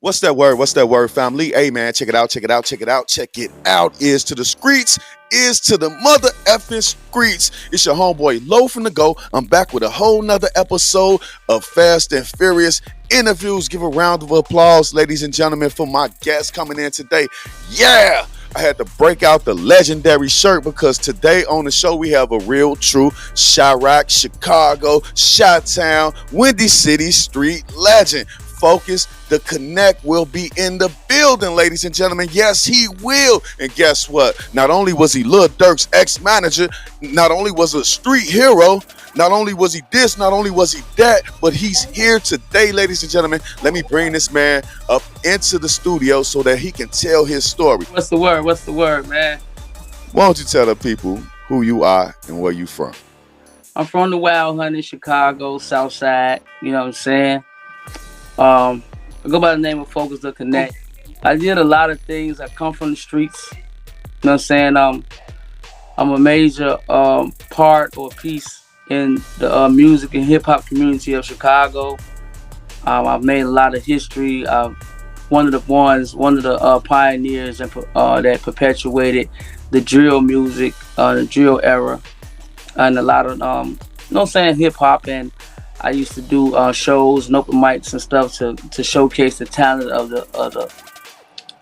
What's that word? What's that word, family? Hey, man, check it out, check it out, check it out, check it out. Is to the streets, is to the mother effing streets. It's your homeboy Low from the Go. I'm back with a whole nother episode of Fast and Furious interviews. Give a round of applause, ladies and gentlemen, for my guest coming in today. Yeah! I had to break out the legendary shirt because today on the show we have a real, true Chirac, Chicago, Chi-Town, Windy City street legend. Fokus Da Konnect will be in the building, ladies and gentlemen. Yes, he will. And guess what? Not only was he Lil Durk's ex-manager, not only was a street hero, not only was he this, not only was he that, but he's here today, ladies and gentlemen. Let me bring this man up into the studio so that he can tell his story. What's the word? What's the word, man? Why don't you tell the people who you are and where you from? I'm from the Wild 100's, Chicago, South Side. You know what I'm saying? I go by the name of Fokus Da Konnect. I did a lot of things. I come from the streets. You know what I'm saying? I'm a major part or piece in the music and hip hop community of Chicago. I've made a lot of history. One of the pioneers that perpetuated the drill music, the drill era, and a lot of you know what I'm saying, hip hop. And I used to do shows and open mics and stuff to showcase the talent of the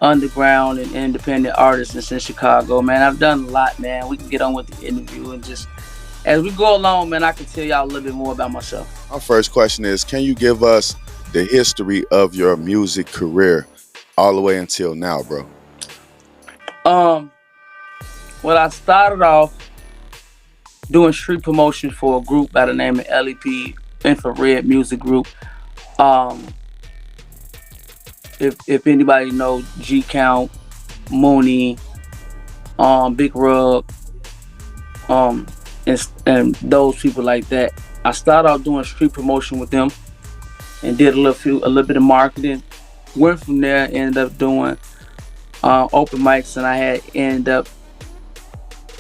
underground and independent artists in Chicago. Man, I've done a lot, man. We can get on with the interview and just as we go along, man, I can tell y'all a little bit more about myself. Our first question is, can you give us the history of your music career all the way until now, bro? Well, I started off doing street promotion for a group by the name of LEP, Infrared Music Group. If anybody knows G Count, Mooney, Big Rub, and those people like that, I started out doing street promotion with them and did a little bit of marketing. Went from there, ended up doing open mics, and I had ended up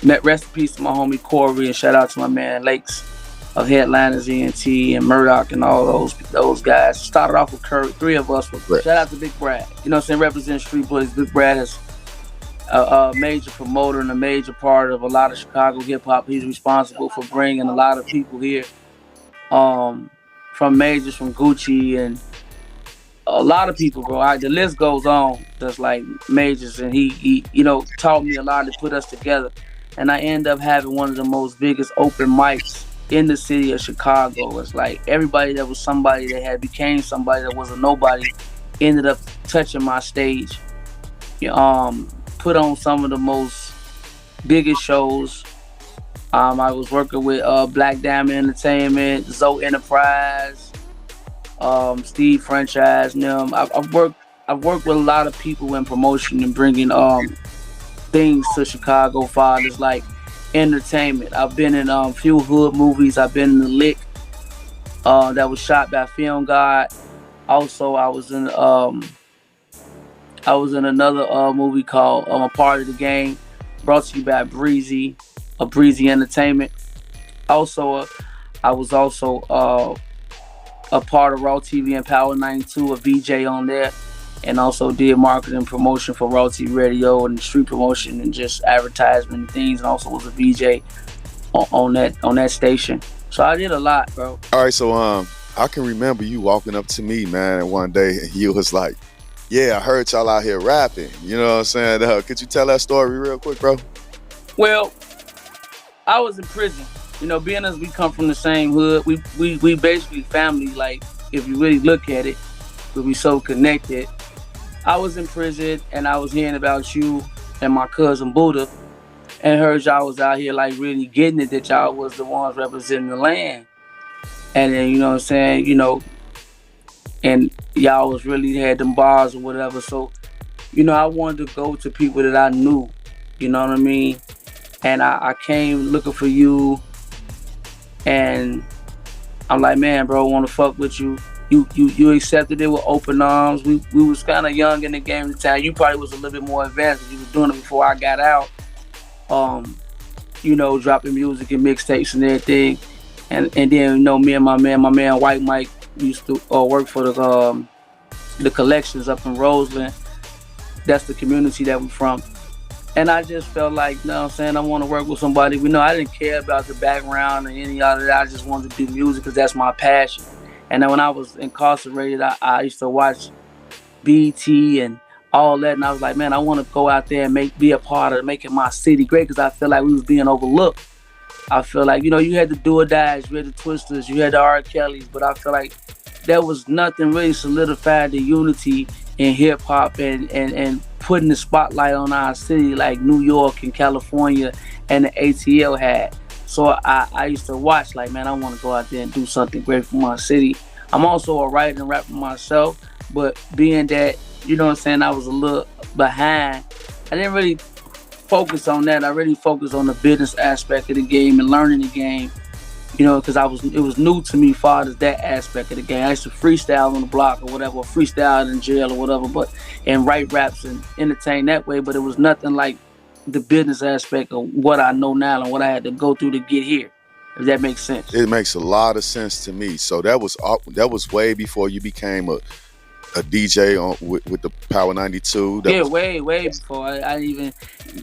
met rest in peace to my homie Corey, and shout out to my man Lakes of Headliners, ENT, and Murdoch, and all those guys. Started off with Curry, three of us. Right. Shout out to Big Brad. You know what I'm saying? Represent Street Bullies. Big Brad is a major promoter and a major part of a lot of Chicago hip hop. He's responsible for bringing a lot of people here, from majors, from Gucci, and a lot of people, bro. The list goes on. That's like majors, and he you know, taught me a lot to put us together. And I end up having one of the most biggest open mics in the city of Chicago. It's like everybody that was somebody that had became somebody that was a nobody ended up touching my stage. Put on some of the most biggest shows. I was working with Black Diamond Entertainment, Zoe Enterprise, Steve Franchise. I've worked with a lot of people in promotion and bringing things to Chicago fathers like entertainment. I've been in a few hood movies. I've been in The Lick that was shot by Film God. Also, I was in another movie called A Part of the Game, brought to you by Breezy Entertainment. Also, I was also a part of Raw TV and Power 92, a VJ on there, and also did marketing promotion for Raw TV Radio and street promotion and just advertisement and things, and also was a VJ on that station. So I did a lot, bro. All right, so I can remember you walking up to me, man, one day, and you was like, "Yeah, I heard y'all out here rapping." You know what I'm saying? Could you tell that story real quick, bro? Well, I was in prison. You know, being as we come from the same hood, we basically family. Like, if you really look at it, we so connected. I was in prison, and I was hearing about you and my cousin Buddha, and heard y'all was out here like really getting it, that y'all was the ones representing the land. And then, you know what I'm saying, you know, and y'all was really had them bars or whatever. So, you know, I wanted to go to people that I knew, you know what I mean? And I came looking for you, and I'm like, man, bro, I want to fuck with you. You accepted it with open arms. We was kind of young in the game at the time. You probably was a little bit more advanced because you was doing it before I got out. You know, dropping music and mixtapes and everything. And then, you know, me and my man White Mike used to work for the the collections up in Roseland. That's the community that we're from. And I just felt like, you know what I'm saying, I want to work with somebody. We know I didn't care about the background and any of that. I just wanted to do music because that's my passion. And then when I was incarcerated, I used to watch BT and all that. And I was like, man, I want to go out there and be a part of making my city great because I feel like we was being overlooked. I feel like, you had the Do or Dies, you had the Twisters, you had the R. Kellys, but I feel like there was nothing really solidified the unity in hip hop and putting the spotlight on our city like New York and California and the ATL had. So I used to watch like, man, I want to go out there and do something great for my city. I'm also a writer and rapper myself, but being that, you know what I'm saying, I was a little behind, I didn't really focus on that. I really focused on the business aspect of the game and learning the game, because it was new to me far as that aspect of the game. I used to freestyle on the block or whatever, or freestyle in jail or whatever, and write raps and entertain that way, but it was nothing like the business aspect of what I know now and what I had to go through to get here. If that makes sense. It makes a lot of sense to me. So that was way before you became a DJ with the Power 92. Way before I even.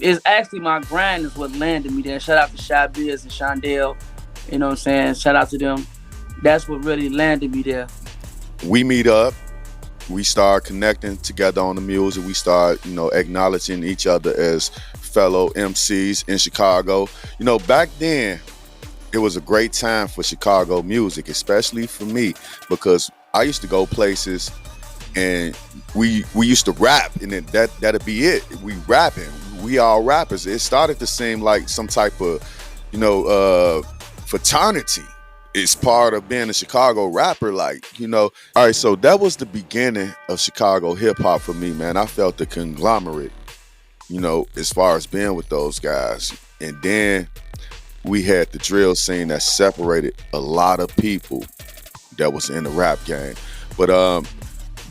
It's actually my grind is what landed me there. Shout out to Shy Biz and Shondell. You know what I'm saying? Shout out to them. That's what really landed me there. We meet up. We start connecting together on the music. We start, acknowledging each other as fellow MCs in Chicago. Back then, it was a great time for Chicago music, especially for me, because I used to go places and we used to rap, and then that'd be it. We rapping. We all rappers. It started to seem like some type of, fraternity. It's part of being a Chicago rapper, All right, so that was the beginning of Chicago hip hop for me, man. I felt the conglomerate, as far as being with those guys. And then we had the drill scene that separated a lot of people that was in the rap game. But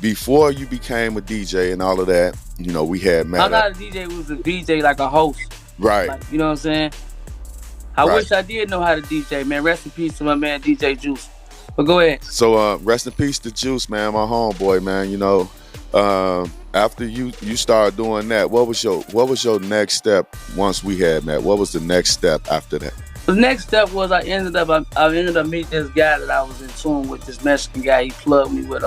before you became a DJ and all of that, we had Matt. I'm not a DJ, we was a DJ, like a host. Right. You know what I'm saying? I wish I did know how to DJ, man. Rest in peace to my man DJ Juice. But go ahead. So rest in peace to Juice, man, my homeboy, man. After you started doing that, what was your next step once we had Matt? What was the next step after that? The next step was I ended up meeting this guy that I was in tune with, this Mexican guy. He plugged me with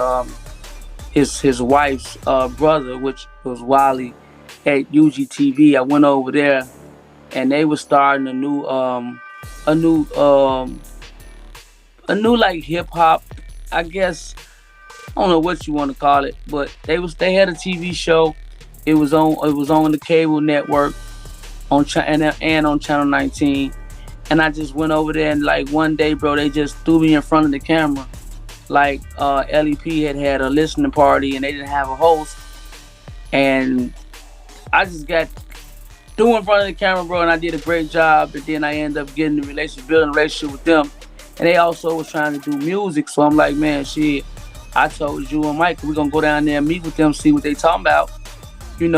his wife's brother, which was Wally, at UGTV. I went over there, and they were starting a new like hip hop, I guess. I don't know what you want to call it, but they had a TV show. It was on the cable network and on Channel 19. And I just went over there, and like one day, bro, they just threw me in front of the camera. Like LEP had a listening party and they didn't have a host, and I just got threw in front of the camera, bro, and I did a great job. And then I ended up building a relationship with them, and they also was trying to do music. So I'm like, man, shit, I told you and Mike, we're gonna go down there and meet with them, see what they talking about, and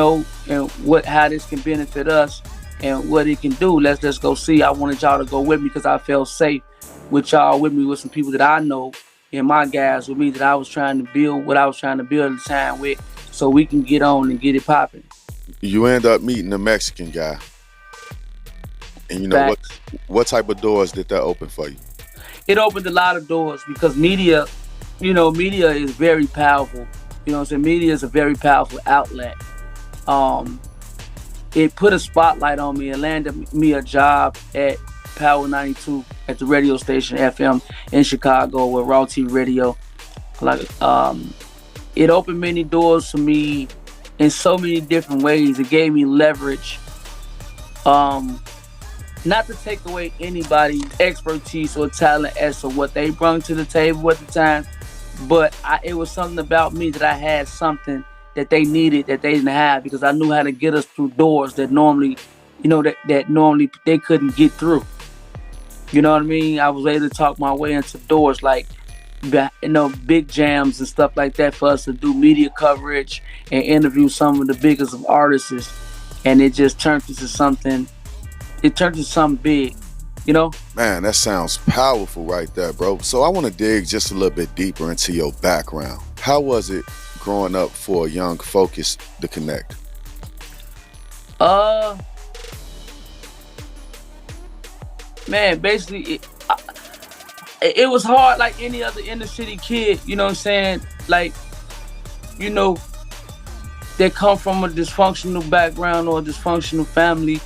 how this can benefit us and what it can do. Let's just go see. I wanted y'all to go with me because I felt safe with y'all with me, with some people that I know and my guys with me that I was trying to build what I was trying to build at the time with, so we can get on and get it popping. You end up meeting a Mexican guy, and what type of doors did that open for you? It opened a lot of doors because media is very powerful. You know what I'm saying? Media is a very powerful outlet. It put a spotlight on me and landed me a job at Power 92 at the radio station FM in Chicago with Raw T Radio. It opened many doors for me in so many different ways. It gave me leverage. Not to take away anybody's expertise or talent as to what they brought to the table at the time, but it was something about me that I had something that they needed that they didn't have, because I knew how to get us through doors that normally, that normally they couldn't get through. You know what I mean? I was able to talk my way into doors like, big jams and stuff like that for us to do media coverage and interview some of the biggest of artists. And it just turned into something. It turned into something big, Man, that sounds powerful right there, bro. So I want to dig just a little bit deeper into your background. How was it growing up for a young Focus Da Konnect? Uh, Man, basically, it was hard like any other inner city kid. You know what I'm saying? Like, you know, they come from a dysfunctional background or a dysfunctional family.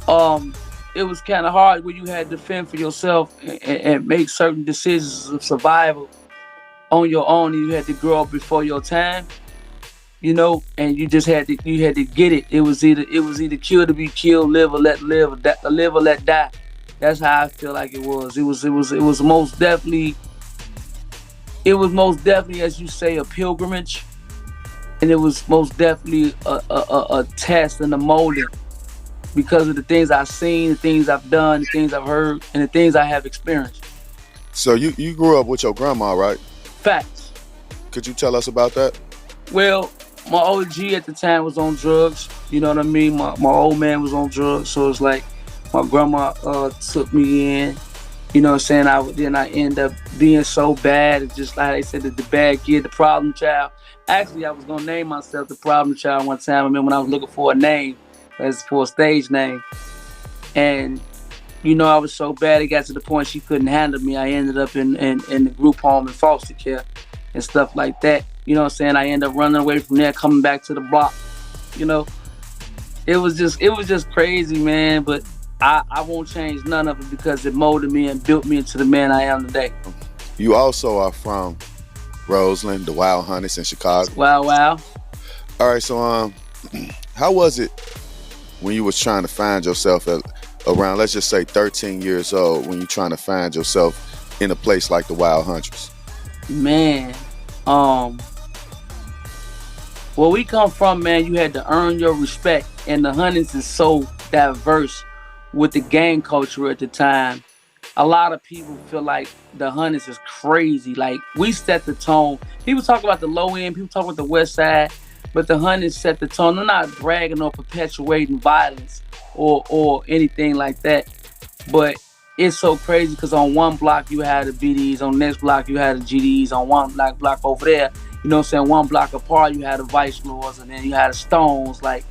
Um, it was kind of hard where you had to fend for yourself and make certain decisions of survival on your own, and you had to grow up before your time. And you had to get it. It was either kill to be killed, live or let live, live or let die. That's how I feel like it was. It was most definitely, as you say, a pilgrimage, and it was most definitely a test and a molding because of the things I've seen, the things I've done, the things I've heard, and the things I have experienced. So you grew up with your grandma, right? Facts. Could you tell us about that? Well, my OG at the time was on drugs. You know what I mean? My old man was on drugs, so it's like my grandma took me in. You know what I'm saying? Then I end up being so bad. It's just like they said, the bad kid, the problem child. Actually, I was gonna name myself the problem child one time. I remember when I was looking for a name, as for a stage name, and I was so bad it got to the point she couldn't handle me. I ended up in the group home and foster care and stuff like that. You know what I'm saying? I ended up running away from there, coming back to the block. You know, it was just crazy, man. But I won't change none of it because it molded me and built me into the man I am today. You also are from Roseland, the Wild 100's in Chicago. Wow, wow. All right, so how was it when you was trying to find yourself around, let's just say 13 years old, when you're trying to find yourself in a place like the Wild 100's? Man, where we come from, man, you had to earn your respect, and the Hundreds is so diverse with the gang culture at the time. A lot of people feel like the Hundreds is crazy. Like, we set the tone. People talk about the low end, people talk about the west side, but the Hundreds set the tone. They're not bragging or perpetuating violence or anything like that. But it's so crazy because on one block you had the BDs, on the next block you had the GDs, on one block over there, you know what I'm saying, one block apart you had the Vice Lords, and then you had the Stones. Like,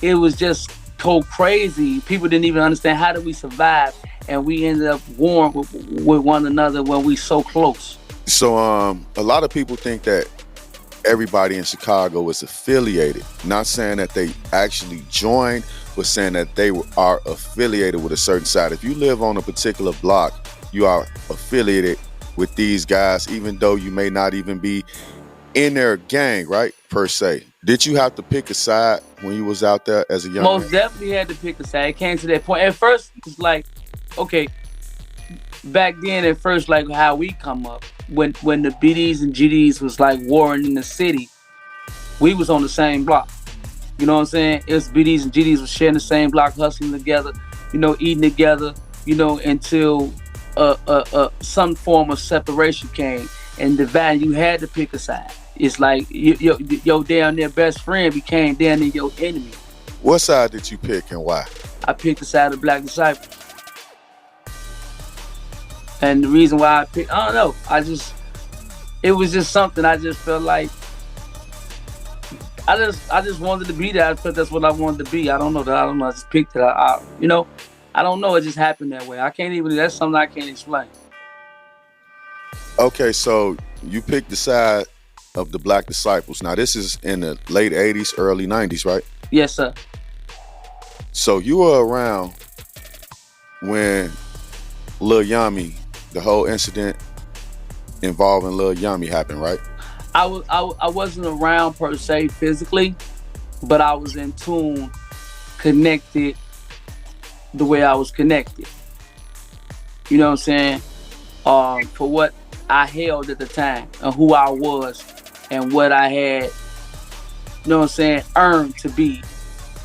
it was just so crazy. People didn't even understand how did we survive, and we ended up warring with one another when we so close. So a lot of people think that everybody in Chicago is affiliated. Not saying that they actually joined, but saying that they are affiliated with a certain side. If you live on a particular block, you are affiliated with these guys, even though you may not even be in their gang, right? Per se. Did you have to pick a side when you was out there as a young Most man? definitely had to pick a side. It came to that point. At first, it was like, okay, back then, at first, like how we come up, when the BDs and GDs was like warring in the city, we was on the same block. You know what I'm saying? It was BDs and GDs was sharing the same block, hustling together, eating together, until some form of separation came and dividing. You had to pick a side. It's like your down there best friend became down there your enemy. What side did you pick and why? I picked the side of the Black Disciple. And the reason why I picked, I don't know. It was just something I just felt like, I just wanted to be there. I felt that's what I wanted to be. I don't know that. I don't know. I just picked it. I don't know. It just happened that way. That's something I can't explain. Okay, so you picked the side of the Black Disciples. Now, this is in the late 80s, early 90s, right? Yes, sir. So you were around when Lil Yami, the whole incident involving Lil Yami happened, right? I wasn't around per se physically, but I was in tune, connected the way I was connected. You know what I'm saying? For what I held at the time and who I was and what I had, you know what I'm saying, earned to be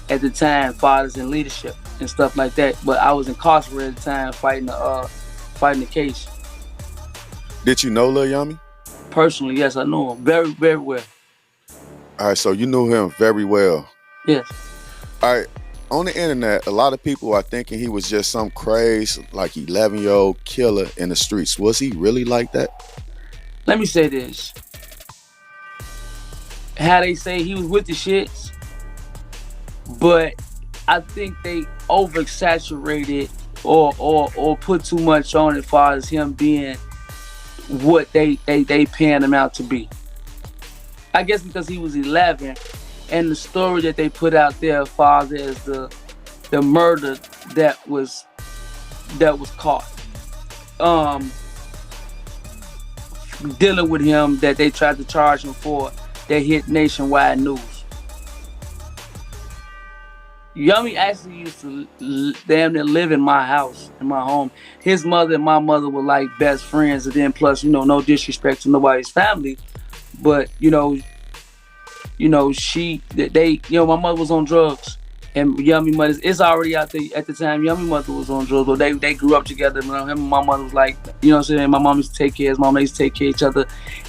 at the time, fathers in leadership and stuff like that. But I was incarcerated at the time fighting the case. Did you know Lil Yami? Personally, yes, I know him very, very well. All right, so you knew him very well. Yes. All right, on the internet, a lot of people are thinking he was just some crazy, like 11-year-old killer in the streets. Was he really like that? Let me say this. how they say he was with the shits, but I think they oversaturated or put too much on it as far as him being what they paying him out to be. I guess because he was 11, and the story that they put out there as far as the murder that was caught, um, dealing with him that they tried to charge him for, that hit nationwide news. Yummy actually used to damn near live in my house, in my home. His mother and my mother were like best friends, and then plus, no disrespect to nobody's family, but my mother was on drugs, and Yummy mother, it's already out there at the time. Yummy mother was on drugs, but they grew up together. Him and my mother was like, what I'm saying. My mom used to take care, his mom used to take care of each other,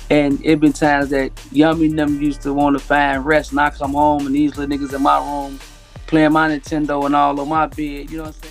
and it been times that Yummy and them used to want to find rest, and I come home and these little niggas in my room playing my Nintendo and all on my bed. You know what I'm saying?